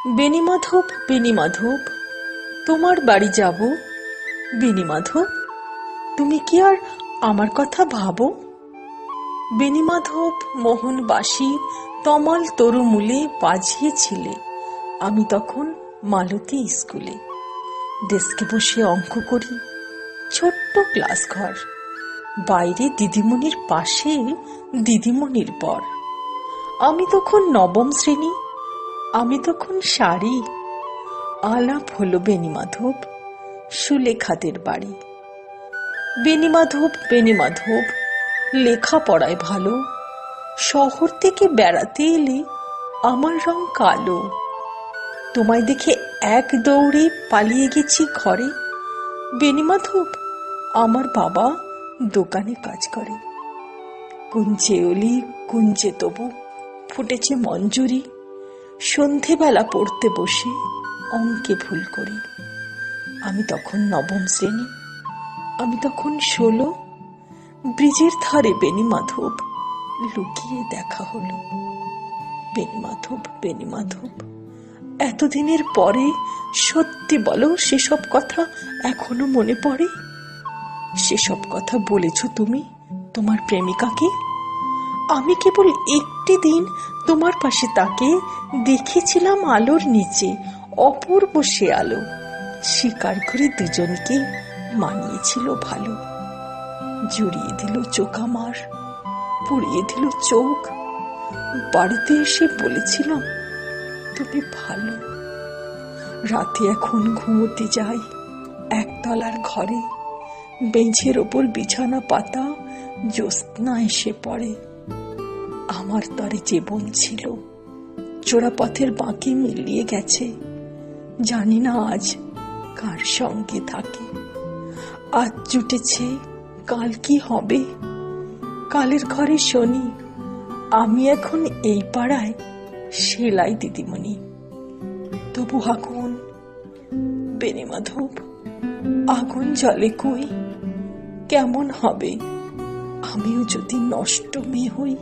বেণীমাধব, বেণীমাধব, তোমার বাড়ি যাব। বেণীমাধব, তুমি কি আর আমার কথা ভাবো? বেণীমাধব মোহন বাঁশি তমাল তরুমূলে বাজিয়েছিলে। আমি তখন মালতী স্কুলে ডেস্কে বসে অঙ্ক করি। ছোট্ট ক্লাস ঘর, বাইরে দিদিমণির পাশে দিদিমণির বর। আমি তখন নবম শ্রেণী, আমি তখন শাড়ি। আলাপ হলো বেণীমাধব, সুলেখাদের বাড়ি। বেণীমাধব, বেণীমাধব, লেখাপড়ায় ভালো। শহর থেকে বেড়াতে এলে আমার রং কালো। তোমায় দেখে এক দৌড়ে পালিয়ে গেছি ঘরে। বেণীমাধব, আমার বাবা দোকানে কাজ করে। কুঞ্চে অলি কুঞ্চে তবু ফুটেছে মঞ্জুরি। সন্ধেবেলা পড়তে বসে অঙ্কে ভুল করি। আমি তখন নবম শ্রেণী, আমি তখন 16। ব্রিজের ধারে বেণীমাধব, লুকিয়ে দেখা হলো। বেণীমাধব, বেণীমাধব, এতদিনের পরে সত্যি বলো, সেসব কথা এখনো মনে পড়ে? সেসব কথা বলেছ তুমি তোমার প্রেমিকাকে? আমি কেবল একটি দিন তোমার পাশে তাকে দেখেছিলাম আলোর নিচে, অপূর্ব সে আলো। স্বীকার করে দুজনকে মানিয়েছিল ভালো। জড়িয়ে দিল চোখ আমার, পুড়িয়ে দিল চোখ। বাড়িতে এসে বলেছিলাম তুমি ভালো। রাতে এখন ঘুমোতে যাই একতলার ঘরে। বেঞ্চের ওপর বিছানা পাতা, জ্যোৎস্না এসে পড়ে। আমার তরে জীবন ছিল, চোরাপথের বাঁকে মিলিয়ে গেছে। জানি না আজ কার সঙ্গে থাকে। আজ জুটেছে, কাল কি হবে? কালের ঘরে শনি, আমি এখন এই পাড়ায় সেলাই দিদিমণি। তবু আগুন, বেণীমাধব, আগুন জ্বলে কই? কেমন হবে আমিও যদি নষ্ট মেয়ে হই?